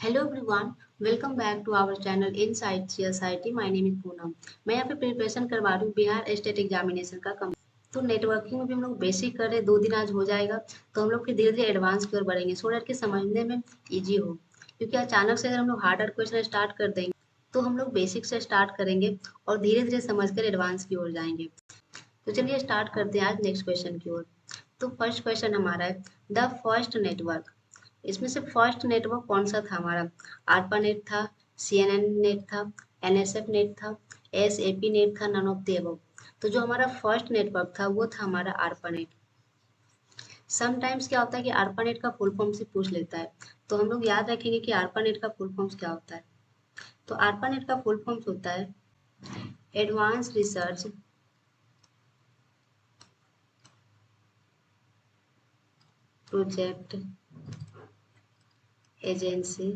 Hello everyone, welcome back to our channel inside CSIT. My name is Poonam. मैं यहाँ पे preparation करवा रही हूँ बिहार स्टेट एग्जामिनेशन का कम। तो नेटवर्किंग में भी हम लोग बेसिक कर रहे, 2 दिन आज हो जाएगा। तो हम लोग फिर धीरे धीरे एडवांस की ओर बढ़ेंगे सो दैट कि समझने में ईजी हो, क्योंकि अचानक से अगर हम लोग हार्ड हार्ड क्वेश्चन स्टार्ट कर देंगे तो हम लोग बेसिक से स्टार्ट करेंगे और धीरे धीरे समझ कर एडवांस की ओर जाएंगे। तो चलिए स्टार्ट करते हैं आज नेक्स्ट क्वेश्चन की ओर। तो फर्स्ट क्वेश्चन हमारा है द फर्स्ट नेटवर्क। इसमें से फर्स्ट नेटवर्क कौन सा था हमारा? आरपा नेट था, सीएनएन नेट था, एनएसएफ नेट था, एसएपी नेट था, नन ऑफ द अबव। तो जो हमारा फर्स्ट नेटवर्क था वो था हमारा आरपा नेट। समटाइम्स क्या होता है कि आरपा नेट का फुल फॉर्म से पूछ लेता है, तो हम लोग याद रखेंगे कि आरपा नेट का फुल फॉर्म्स क्या होता है। तो आरपा नेट का फुल फॉर्म्स होता है advance research project agency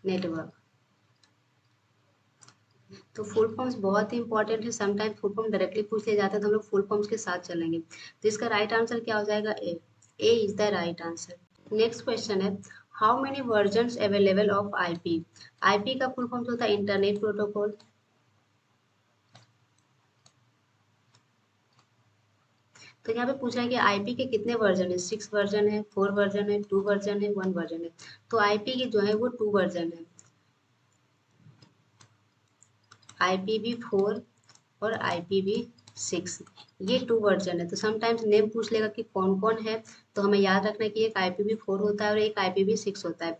network. तो फुल फॉर्म्स बहुत ही इंपॉर्टेंट है। समटाइम्स फुल फॉर्म डायरेक्टली पूछ लिया जाता है, तो हम लोग फुल फॉर्म्स के साथ चलेंगे। तो इसका राइट आंसर क्या हो जाएगा? A is the right answer. Next question है how many versions available of IP. IP का फुल फॉर्म होता है इंटरनेट प्रोटोकॉल। तो यहाँ पे पूछा है कि आईपी के कितने वर्जन है? 6 वर्जन है, 4 वर्जन है, 2 वर्जन है, 1 वर्जन है। तो आईपी की जो है वो 2 वर्जन है, IPv4 और IPv6। ये 2 वर्जन है। तो समटाइम्स नेम पूछ लेगा कि कौन कौन है, तो हमें याद रखना है कि एक IPv4 होता है और एक IPv6 होता है।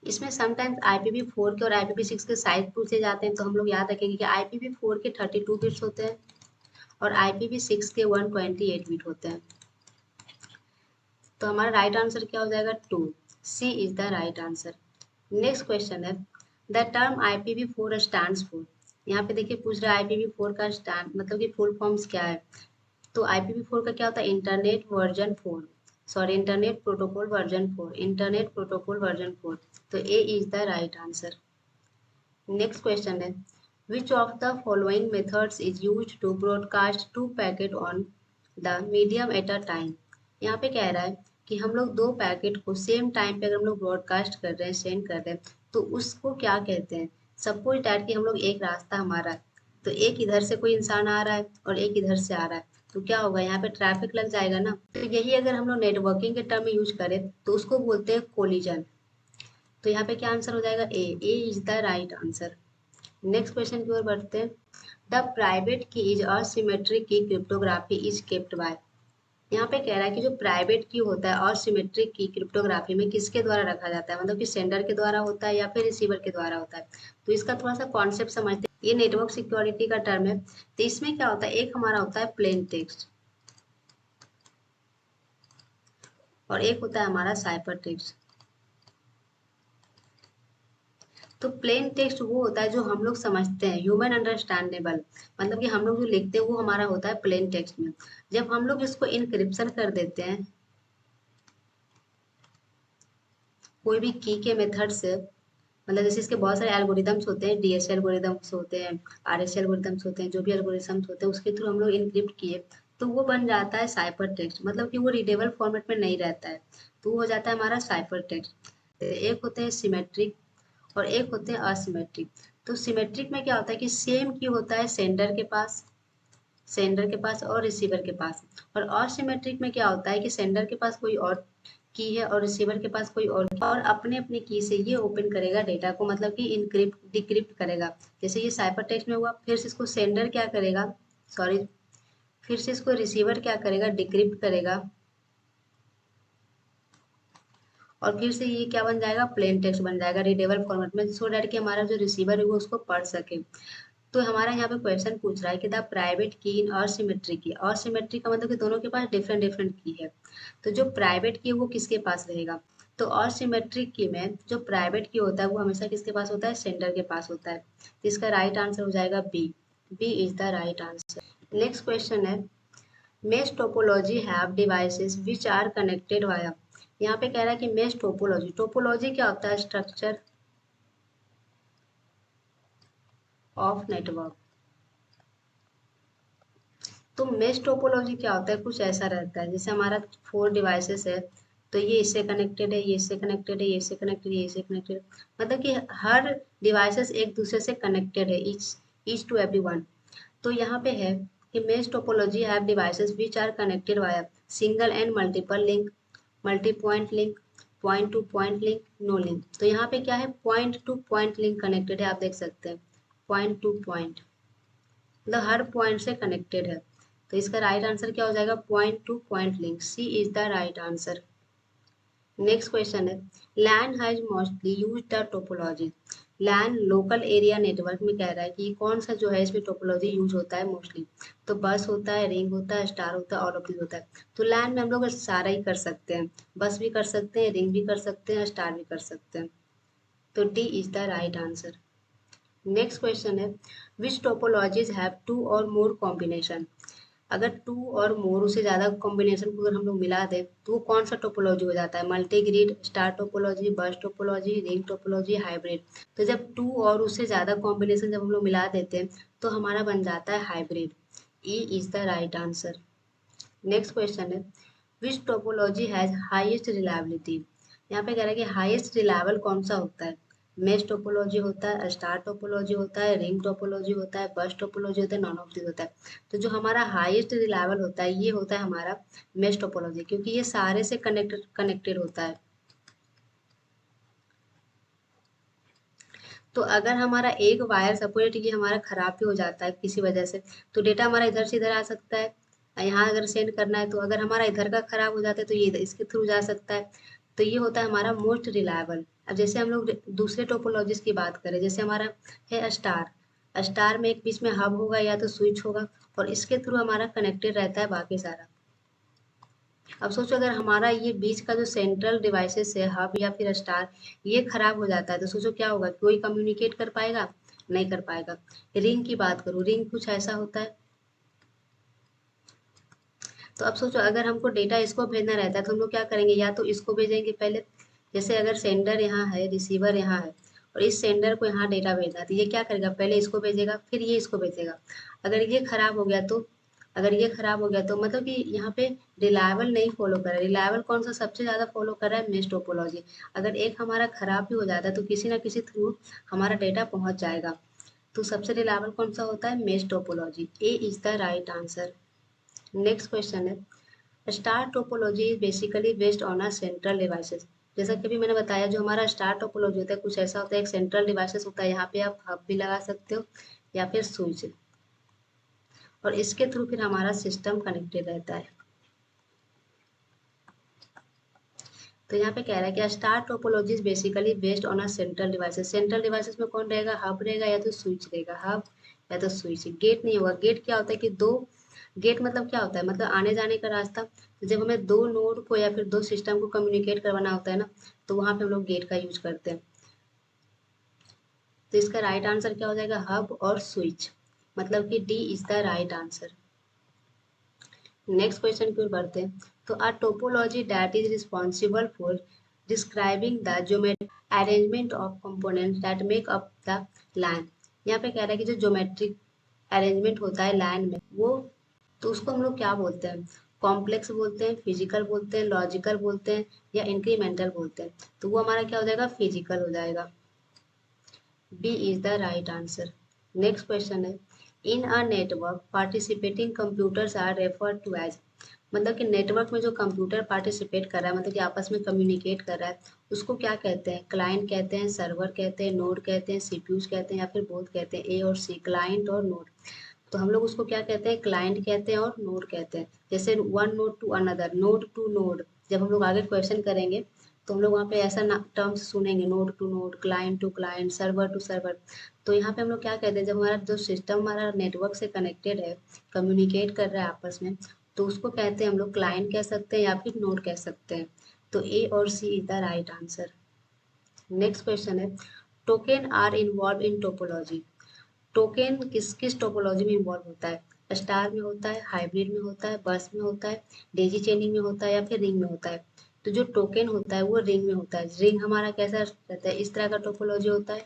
इसमें समटाइम्स IPv4 के और IPv6 के साइज पूछे जाते हैं, तो हम लोग याद रखेंगे कि IPv4 के 32 बिट्स होते हैं और IPv6 के 128 बिट होते हैं। तो हमारा राइट आंसर क्या हो जाएगा? 2। C is the right answer. Next question है the term IPv4 stands for. यहाँ पे देखिए पूछ रहा है IPv4 का स्टैंड मतलब कि फुल फॉर्म्स क्या है। तो IPv4 का क्या होता है? Internet version 4, sorry internet protocol version 4, internet protocol version 4। तो A is the right answer. Next question है which of the following methods is used to broadcast 2 packet on the medium at a time. यहाँ पे कह रहा है कि हम लोग 2 पैकेट को सेम टाइम पे अगर हम लोग ब्रॉडकास्ट कर रहे हैं, सेंड कर रहे हैं, तो उसको क्या कहते हैं? सपोज डैट कि हम लोग एक रास्ता हमारा है, तो एक इधर से कोई इंसान आ रहा है और एक इधर से आ रहा है, तो क्या होगा? यहाँ पे ट्रैफिक लग जाएगा ना। तो यही अगर हम लोग नेटवर्किंग के टर्म में यूज करें तो उसको बोलते हैं कोलिजन। तो यहाँ पे क्या आंसर हो जाएगा? A is the right answer. Next question की ओर बढ़ते हैं the private key is asymmetric key cryptography is kept by. यहाँ पे कह रहा है कि जो प्राइवेट की होता है असिमेट्रिक की क्रिप्टोग्राफी में किसके द्वारा रखा जाता है, मतलब कि सेंडर के द्वारा होता है या फिर रिसीवर के द्वारा होता है। तो इसका थोड़ा सा कॉन्सेप्ट समझते हैं। ये नेटवर्क सिक्योरिटी का टर्म है। तो इसमें क्या होता है? एक हमारा होता है प्लेन टेक्स्ट और एक होता है हमारा साइफर टेक्स्ट। तो प्लेन टेक्स्ट वो होता है जो हम लोग समझते हैं, ह्यूमन अंडरस्टैंडेबल, मतलब कि हम लोग जो लिखते हैं वो हमारा होता है प्लेन टेक्स्ट में। जब हम लोग इसको इनक्रिप्शन कर देते हैं कोई भी की के मेथड से, मतलब जैसे इसके बहुत सारे एल्गोरिदम्स होते हैं, डीएसए एल्गोरिदम्स होते हैं, आरएसए एल्गोरिदम्स होते हैं, जो भी एल्गोरिदम्स होते हैं उसके थ्रू हम लोग इनक्रिप्ट किए, तो वो बन जाता है साइफर टेक्स्ट, मतलब कि वो रीडेबल फॉर्मेट में नहीं रहता है, तो वो हो जाता है हमारा साइफर टेक्स्ट। एक होते हैं सिमेट्रिक और एक होते हैं असिमेट्रिक। तो सिमेट्रिक में क्या होता है कि सेम की होता है सेंडर के पास और रिसीवर के पास। और असिमेट्रिक में क्या होता है कि सेंडर के पास कोई और की है और रिसीवर के पास कोई और अपने अपने की से ये ओपन करेगा डेटा को, मतलब कि इनक्रिप्ट डिक्रिप्ट करेगा। जैसे ये साइफर टेक्स्ट में हुआ, फिर से इसको सेंडर क्या करेगा, सॉरी, फिर से इसको रिसीवर क्या करेगा? डिक्रिप्ट करेगा और फिर से ये क्या बन जाएगा? प्लेन टेक्स्ट बन जाएगा रीडेबल फॉर्मेट में, सो डैट कि हमारा जो रिसीवर है वो उसको पढ़ सके। तो हमारा यहाँ पे क्वेश्चन पूछ रहा है कि द प्राइवेट की इन असिमेट्रिक की। असिमेट्रिक का मतलब कि दोनों के पास डिफरेंट डिफरेंट की है। तो जो प्राइवेट की है वो किसके पास रहेगा? तो असिमेट्रिक की में जो प्राइवेट की होता है वो हमेशा किसके पास होता है? सेंडर के पास होता है। तो इसका राइट आंसर हो जाएगा B. B is the right answer. Next question है mesh topology have devices which are connected via. यहाँ पे कह रहा है कि मेश टोपोलॉजी, टोपोलॉजी क्या होता है? Structure of network. तो मेश टोपोलॉजी क्या होता है? कुछ ऐसा रहता है जैसे हमारा 4 डिवाइसेस है, तो ये इससे कनेक्टेड है, ये इससे कनेक्टेड है, ये इससे कनेक्टेड है, ये इससे कनेक्टेड है, मतलब कि हर डिवाइसेस एक दूसरे से कनेक्टेड है, ईच टू एवरी वन। तो यहाँ पे है कि mesh topology have devices which are connected via single and multiple link, multi point link, point to point link, no link. तो यहाँ पे क्या है, point to point link connected है, आप देख सकते हैं पॉइंट टू पॉइंट, मतलब हर पॉइंट से कनेक्टेड है। तो इसका राइट आंसर क्या हो जाएगा, point to point link, C is the right answer. Next question है, LAN has mostly use the topology. LAN local area network में कह रहा है कि कौन सा जो है इसमें टोपोलॉजी यूज होता है मोस्टली। तो बस होता है, रिंग होता है, स्टार होता है, ऑल ऑफ दिस होता है। तो लैन में हम लोग सारा ही कर सकते हैं, बस भी कर सकते हैं, रिंग भी कर सकते हैं, स्टार भी कर सकते हैं। तो D is the right answer. Next question है, विच टोपोलॉजीज हैव टू और मोर कॉम्बिनेशन। अगर टू और मोर से ज़्यादा कॉम्बिनेशन को अगर हम लोग मिला दें तो वो कौन सा टोपोलॉजी हो जाता है, मल्टी ग्रिड, स्टार टोपोलॉजी, बस टोपोलॉजी, रिंग टोपोलॉजी, हाइब्रिड। तो जब टू और उससे ज़्यादा कॉम्बिनेशन जब हम लोग मिला देते हैं तो हमारा बन जाता है hybrid, E is the right answer. Next question है, विच टोपोलॉजी हैज हाईएस्ट रिलायबिलिटी। यहाँ पे कह रहा है कि हाईएस्ट रिलायबल कौन सा होता है, मेश टोपोलॉजी होता है, स्टार टोपोलॉजी होता है, रिंग टोपोलॉजी होता है, बस टोपोलॉजी होता है, नॉन ऑफ दिस होता है। तो जो हमारा हाईएस्ट रिलायबल होता है ये होता है हमारा मेश टोपोलॉजी, क्योंकि ये सारे से कनेक्टेड होता है। तो अगर हमारा एक वायर सपोज ये हमारा खराब भी हो जाता है किसी वजह से, तो डेटा हमारा इधर से इधर आ सकता है, यहाँ अगर सेंड करना है तो अगर हमारा इधर का खराब हो जाता है तो ये इसके थ्रू जा सकता है। तो ये होता है हमारा मोस्ट रिलायबल। अब जैसे हम लोग दूसरे टोपोलॉजीज की बात करें, जैसे हमारा है स्टार, स्टार में एक बीच में हब होगा या तो स्विच होगा और इसके थ्रू हमारा कनेक्टेड रहता है बाकी सारा। अब सोचो अगर हमारा ये बीच का जो सेंट्रल डिवाइसेस है, हब या फिर स्टार, ये खराब हो जाता है तो सोचो क्या होगा, कोई कम्युनिकेट कर पाएगा, नहीं कर पाएगा। रिंग की बात करूँ, रिंग कुछ ऐसा होता है। तो अब सोचो अगर हमको डेटा इसको भेजना रहता है तो हम लोग क्या करेंगे, या तो इसको भेजेंगे पहले, जैसे अगर सेंडर यहाँ है, रिसीवर यहाँ है और इस सेंडर को यहाँ डेटा भेजना है तो ये क्या करेगा, पहले इसको भेजेगा फिर ये इसको भेजेगा। अगर ये खराब हो गया तो, अगर ये खराब हो गया तो मतलब कि यहाँ पे रिलायबल नहीं फॉलो कर रहा है। रिलायबल कौन सा सबसे ज़्यादा फॉलो कर रहा है, मेश टोपोलॉजी। अगर एक हमारा खराब भी हो जाता है तो किसी ना किसी थ्रू हमारा डेटा पहुँच जाएगा। तो सबसे रिलायबल कौन सा होता है, mesh topology, A is the right answer. Next question है, star topology is basically based on a central devices. जैसा कि भी मैंने बताया, जो हमारा स्टार टोपोलॉजी होता है कुछ ऐसा होता है, एक सेंट्रल डिवाइसेस होता है, यहाँ पे आप हब भी लगा सकते हो या फिर स्विच, और इसके थ्रू फिर हमारा सिस्टम कनेक्टेड रहता है। तो यहाँ पे कह रहा है कि star topology is basically based on a central devices. Central devices में कौन रहेगा, हब रहेगा या तो स्विच रहेगा, हब या तो स्विच। गेट नहीं होगा। गेट क्या होता है कि दो, गेट मतलब क्या होता है, मतलब आने जाने का रास्ता। तो जब हमें दो नोड को या फिर दो सिस्टम को कम्युनिकेट करवाना होता है ना, तो वहाँ पे हम लोग गेट का यूज करते हैं। तो इसका राइट आंसर क्या हो जाएगा, हब और स्विच, मतलब कि D is the right answer. Next question की ओर बढ़ते हैं। तो a topology that is responsible for describing the geometric arrangement of components that make up the line. यहाँ पे कह रहा है कि जो ज्योमेट्रिक अरेंजमेंट होता है लाइन में, वो तो उसको हम लोग क्या बोलते हैं, कॉम्प्लेक्स बोलते हैं, फिजिकल बोलते हैं, लॉजिकल बोलते हैं या इंक्रीमेंटल बोलते हैं। तो वो हमारा क्या हो जाएगा, फिजिकल हो जाएगा, B is the right answer. Next question है, in a network participating computers are referred to as. मतलब कि नेटवर्क में जो कंप्यूटर पार्टिसिपेट कर रहा है, मतलब कि आपस में कम्युनिकेट कर रहा है, उसको क्या कहते हैं, क्लाइंट कहते हैं, सर्वर कहते हैं, नोड कहते हैं, सीपीयूज कहते हैं या फिर बोथ कहते हैं, ए और सी, क्लाइंट और नोड। तो हम लोग उसको क्या कहते हैं, क्लाइंट कहते हैं और नोड कहते हैं। जैसे one node to another, node to node, जब हम लोग आगे क्वेश्चन करेंगे तो हम लोग वहाँ पे ऐसा टर्म्स सुनेंगे, node to node, client to client, server to server. तो यहाँ पे हम लोग क्या कहते हैं, जब हमारा जो सिस्टम हमारा नेटवर्क से कनेक्टेड है, कम्युनिकेट कर रहा है आपस में, तो उसको कहते हैं हम लोग क्लाइंट कह सकते हैं या फिर नोड कह सकते हैं। तो ए और C is the right answer. Next question है, token are involve in topology. Token किस किस टोपोलॉजी में इन्वॉल्व होता है, स्टार में होता है, हाइब्रिड में होता है, बस में होता है, डेजी चेनिंग में होता है या फिर रिंग में होता है। तो जो टोकन होता है वो रिंग में होता है। रिंग हमारा कैसा रहता है, इस तरह का टोपोलॉजी होता है।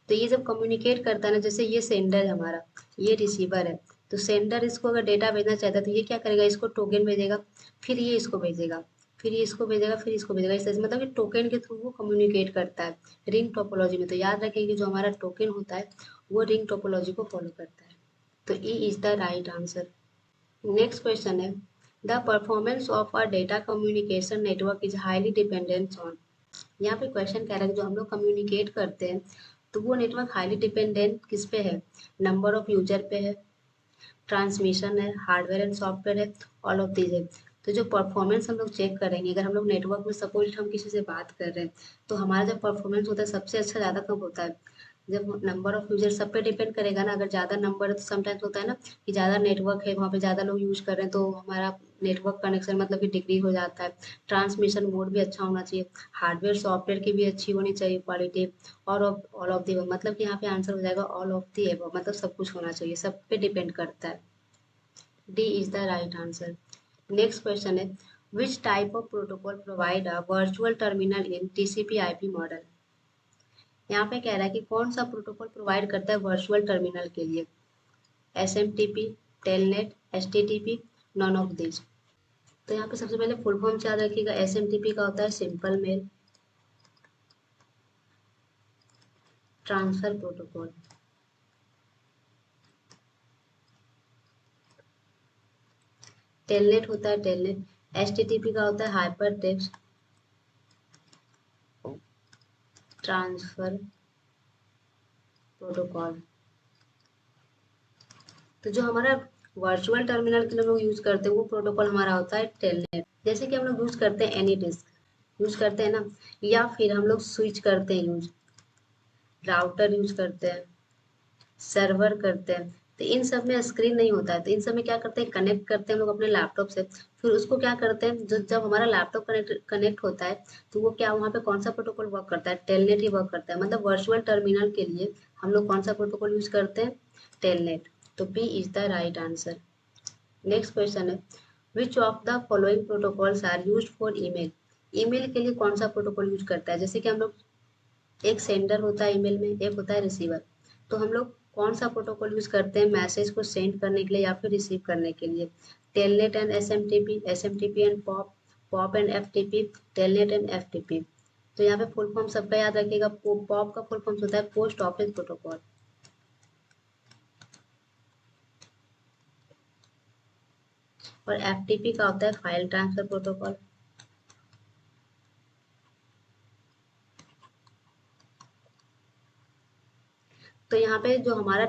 तो ये जब कम्युनिकेट करता है ना, जैसे ये सेंडर है हमारा, ये रिसीवर है, तो सेंडर इसको अगर डेटा भेजना चाहता है तो ये क्या करेगा, इसको टोकन भेजेगा, फिर ये इसको भेजेगा, फिर ये इसको भेजेगा, फिर इसको भेजेगा, इस तरह से मतलब कि टोकन के थ्रू वो कम्युनिकेट करता है रिंग टोपोलॉजी में। तो याद रखें कि जो हमारा टोकन होता है वो रिंग टोपोलॉजी को फॉलो करता है। तो E is the right answer. Next question है, the performance of a data communication network is highly dependent on. यहाँ पे क्वेश्चन कह रहा है कि जो हम लोग कम्युनिकेट करते हैं तो वो नेटवर्क हाईली डिपेंडेंट किस पे है, नंबर ऑफ यूजर पे है, ट्रांसमिशन है, हार्डवेयर एंड सॉफ्टवेयर है, ऑल ऑफ दीज है। तो जो परफॉर्मेंस हम लोग चेक करेंगे, अगर हम लोग नेटवर्क में सपोज हम किसी से बात कर रहे हैं तो हमारा जब परफॉर्मेंस होता है सबसे अच्छा ज़्यादा कब होता है, जब नंबर ऑफ यूजर सब पे डिपेंड करेगा ना। अगर ज़्यादा नंबर है तो समटाइम्स होता है ना कि ज़्यादा नेटवर्क है, वहाँ पे ज़्यादा लोग यूज कर रहे हैं तो हमारा नेटवर्क कनेक्शन मतलब कि डिक्रीज हो जाता है। ट्रांसमिशन मोड भी अच्छा होना चाहिए, हार्डवेयर सॉफ्टवेयर की भी अच्छी होनी चाहिए क्वालिटी, और ऑल ऑफ दी मतलब कि यहाँ पे आंसर हो जाएगा ऑल ऑफ दी एबव, मतलब सब कुछ होना चाहिए, सब पे डिपेंड करता है। D is the right answer. Next question है, which type of protocol provide a virtual terminal in TCP IP model. यहाँ पे कह रहा है कि कौन सा प्रोटोकॉल प्रोवाइड करता है वर्चुअल टर्मिनल के लिए, SMTP, telnet, HTTP, none of this. तो यहाँ पे सबसे पहले फुल फॉर्म याद रखिएगा, एसएमटीपी का होता है simple mail transfer protocol. Telnet होता है टेलनेट, एचटीटीपी का होता है हाइपर टेक्स्ट ट्रांसफर प्रोटोकॉल। तो जो हमारा वर्चुअल टर्मिनल के लिए लोग यूज करते हैं वो प्रोटोकॉल हमारा होता है टेलनेट। जैसे कि हम लोग यूज करते हैं एनी डिस्क यूज करते हैं ना, या फिर हम लोग स्विच करते हैं यूज, राउटर यूज करते हैं, सर्वर करते हैं। तो इन सब में स्क्रीन नहीं होता है, तो इन सब में क्या करते हैं, कनेक्ट करते हैं हम लोग अपने लैपटॉप से। फिर उसको क्या करते हैं, जो जब हमारा लैपटॉप कनेक्ट होता है तो वो क्या वहाँ पे कौन सा प्रोटोकॉल वर्क करता है, टेलनेट ही वर्क करता है। मतलब वर्चुअल टर्मिनल के लिए हम लोग कौन सा प्रोटोकॉल यूज करते हैं, टेलनेट। तो B is the right answer. Next question है, which of the following protocols are used for email. Email के लिए कौन सा प्रोटोकॉल यूज करता है, जैसे कि हम लोग एक सेंडर होता है ईमेल में, एक होता है रिसीवर। तो हम लोग कौन सा प्रोटोकॉल यूज करते हैं मैसेज को सेंड करने के लिए या फिर रिसीव करने के लिए, telnet and SMTP, SMTP and pop, pop and FTP, telnet and FTP. तो यहाँ पे फुल फॉर्म सबका याद रखिएगा, पॉप का फुल फॉर्म होता है पोस्ट ऑफिस प्रोटोकॉल, और एफटीपी का होता है फाइल ट्रांसफर प्रोटोकॉल। तो यहाँ पे जो हमारा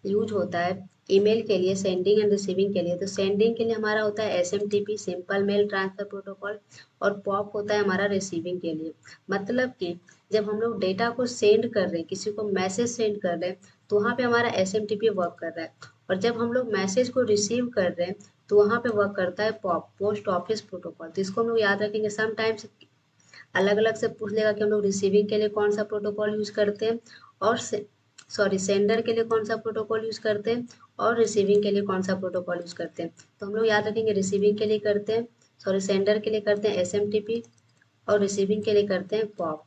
यूज होता है ईमेल के लिए, सेंडिंग एंड रिसीविंग के लिए, तो सेंडिंग के लिए हमारा होता है SMTP, simple mail transfer protocol, और पॉप होता है हमारा रिसीविंग के लिए। मतलब कि जब हम लोग डेटा को सेंड कर रहे हैं, किसी को मैसेज सेंड कर रहे हैं, तो वहाँ पे हमारा एसएमटीपी वर्क कर रहा है, और जब हम लोग मैसेज को रिसीव कर रहे हैं तो वहाँ पे वर्क करता है पॉप, पोस्ट ऑफिस प्रोटोकॉल। तो इसको हम लोग याद रखेंगे। समटाइम्स अलग अलग से पूछ लेगा कि हम लोग रिसीविंग के लिए कौन सा प्रोटोकॉल यूज करते हैं, और सेंडर के लिए कौन सा प्रोटोकॉल यूज करते हैं, और रिसीविंग के लिए कौन सा प्रोटोकॉल यूज करते हैं। तो हम लोग याद रखेंगे रिसीविंग के लिए करते हैं, सेंडर के लिए करते हैं एसएमटीपी, और रिसीविंग के लिए करते हैं पॉप।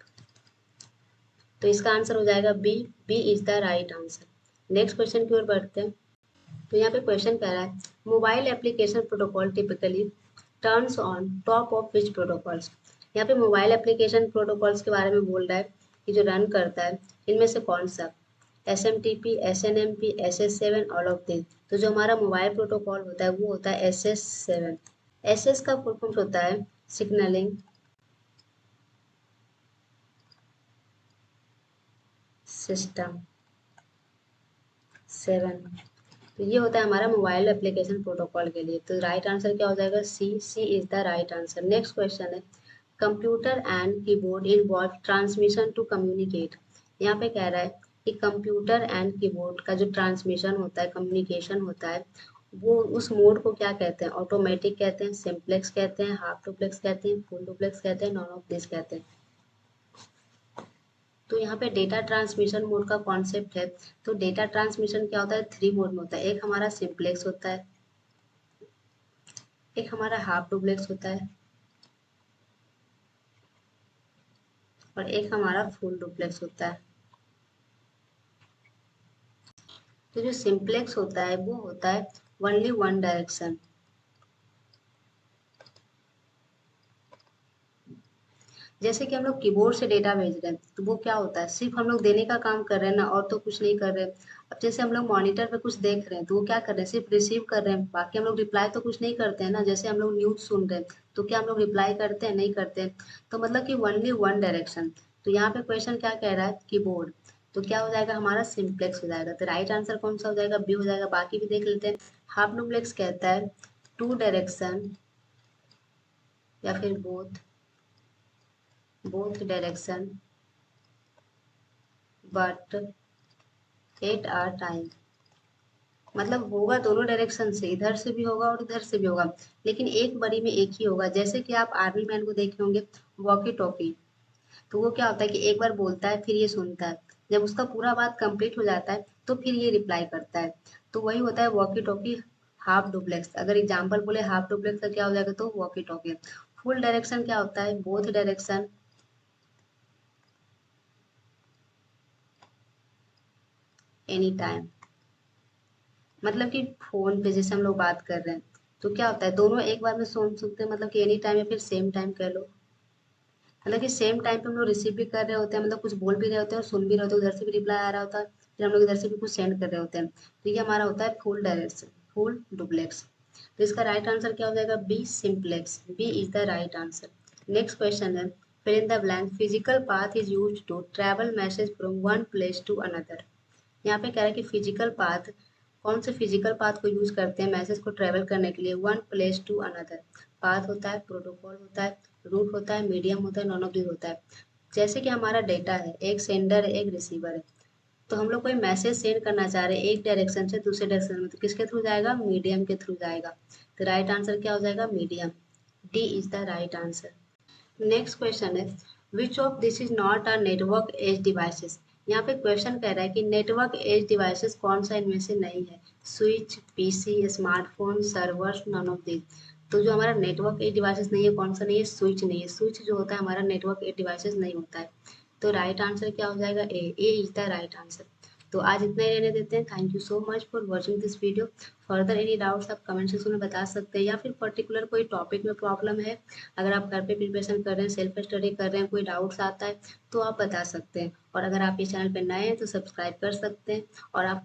तो इसका आंसर हो जाएगा B, B is the right answer. Next question की ओर बढ़ते हैं। तो यहाँ पे क्वेश्चन कह रहा है, mobile application protocol typically turns on top of which protocols. यहाँ पे मोबाइल एप्लीकेशन प्रोटोकॉल्स के बारे में बोल रहा है कि जो रन करता है इनमें से कौन सा, S M T P, S N M P, S S seven, all of this. तो जो हमारा मोबाइल प्रोटोकॉल होता है वो होता है S S seven. S S का फुल फॉर्म होता है सिग्नलिंग सिस्टम सेवन। तो ये होता है हमारा मोबाइल एप्लीकेशन प्रोटोकॉल के लिए। तो राइट आंसर क्या हो जाएगा, C, C is the right answer. Next question है, computer and keyboard involve transmission to communicate. यहाँ पे कह रहा है कि कंप्यूटर एंड कीबोर्ड का जो ट्रांसमिशन होता है, कम्युनिकेशन होता है, वो उस मोड को क्या कहते हैं, ऑटोमेटिक कहते हैं, सिंप्लेक्स कहते हैं, हाफ डुप्लेक्स कहते हैं, फुल डुप्लेक्स कहते हैं, नॉन ऑफ दिस कहते हैं। तो यहाँ पे डेटा ट्रांसमिशन मोड का कॉन्सेप्ट है। तो डेटा ट्रांसमिशन क्या होता है, थ्री मोड में होता है। एक हमारा सिंप्लेक्स होता है, एक हमारा हाफ डुप्लेक्स होता है, और एक हमारा फुल डुप्लेक्स होता है। तो जो सिंप्लेक्स होता है वो होता है ओनली वन डायरेक्शन, जैसे कि हम लोग कीबोर्ड से डेटा भेज रहे हैं तो वो क्या होता है, सिर्फ हम लोग देने का काम कर रहे हैं ना, और तो कुछ नहीं कर रहे हैं। अब जैसे हम लोग मॉनिटर पे कुछ देख रहे हैं तो वो क्या कर रहे हैं, सिर्फ रिसीव कर रहे हैं, बाकी हम लोग रिप्लाई तो कुछ नहीं करते हैं ना। जैसे हम लोग न्यूज सुन रहे हैं तो क्या हम लोग रिप्लाई करते हैं, नहीं करते हैं। तो मतलब कि ओनली वन डायरेक्शन। तो यहाँ पे क्वेश्चन क्या कह रहा है, कीबोर्ड। तो क्या हो जाएगा हमारा, सिंप्लेक्स हो जाएगा। तो राइट आंसर कौन सा हो जाएगा, बी हो जाएगा। बाकी भी देख लेते हैं। हाफ डुप्लेक्स कहता है टू डायरेक्शन या फिर both direction but at a time. मतलब होगा दोनों डायरेक्शन से, इधर से भी होगा और इधर से भी होगा, लेकिन एक बड़ी में एक ही होगा। जैसे कि आप आर्मी मैन को देखे होंगे, वॉकी टॉकी। तो वो क्या होता है कि एक बार बोलता है फिर ये सुनता है, जब उसका पूरा बात कंप्लीट हो जाता है तो फिर ये रिप्लाई करता है। तो वही होता है वॉकी टॉकी। हाफ डुप्लेक्स, अगर एग्जाम्पल बोले हाफ डुप्लेक्स का क्या हो जाएगा, तो वॉकी टॉकी। फुल डायरेक्शन क्या होता है, बोथ डायरेक्शन एनी टाइम। मतलब कि फोन पे जैसे हम लोग बात कर रहे हैं तो क्या होता है, दोनों एक बार में सुन सकते हैं, मतलब कि एनी टाइम या फिर सेम टाइम कह लो। मतलब कि सेम टाइम पे हम लोग रिसीव भी कर रहे होते हैं, मतलब कुछ बोल भी रहे होते हैं और सुन भी रहे होते हैं, उधर से भी रिप्लाई आ रहा होता है, फिर हम लोग इधर से भी कुछ सेंड कर रहे होते हैं। तो ये हमारा होता है फुल डायरेक्शन, फुल डुप्लेक्स। तो इसका राइट आंसर क्या हो जाएगा, B simplex. B is the right answer. Next question है, fill in the blank, physical path is use to travel message from one place to another. यहाँ पे कह रहा है कि फिजिकल पाथ, कौन से फिजिकल पाथ को यूज करते हैं मैसेज को ट्रेवल करने के लिए, one place to another. Path होता है, प्रोटोकॉल होता है, रूट होता है, मीडियम होता है, नॉन ऑफ दिस होता है। जैसे कि हमारा डेटा है, एक सेंडर है, एक रिसीवर है। तो हम लोग कोई मैसेज सेंड करना चाह रहे हैं एक डायरेक्शन से दूसरे डायरेक्शन में, तो किसके थ्रू जाएगा, मीडियम के थ्रू जाएगा। तो राइट आंसर क्या हो जाएगा, medium. D is the right answer. Next question है, which of this is not a network edge devices. यहाँ पे क्वेश्चन कह रहा है कि नेटवर्क एज डिवाइसेस कौन सा इनमें से नहीं है, switch, PC, smartphone, servers, none of this. तो जो हमारा नेटवर्क एज डिवाइसेस नहीं है, कौन सा नहीं है, स्विच नहीं है। स्विच जो होता है हमारा नेटवर्क एज डिवाइसेस नहीं होता है। तो राइट आंसर क्या हो जाएगा, A is the right answer. तो आज इतना ही रहने देते हैं। Thank you so much for watching this video. Further any doubts आप कमेंट सेक्शन में बता सकते हैं, या फिर पर्टिकुलर कोई टॉपिक में प्रॉब्लम है, अगर आप घर पे प्रिपरेशन कर रहे हैं, सेल्फ स्टडी कर रहे हैं, कोई डाउट्स आता है तो आप बता सकते हैं। और अगर आप इस चैनल पे नए हैं तो सब्सक्राइब कर सकते हैं, और आप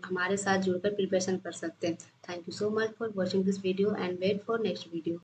हमारे साथ जुड़कर प्रिपरेशन कर सकते हैं। Thank you so much for watching this video and wait for next video.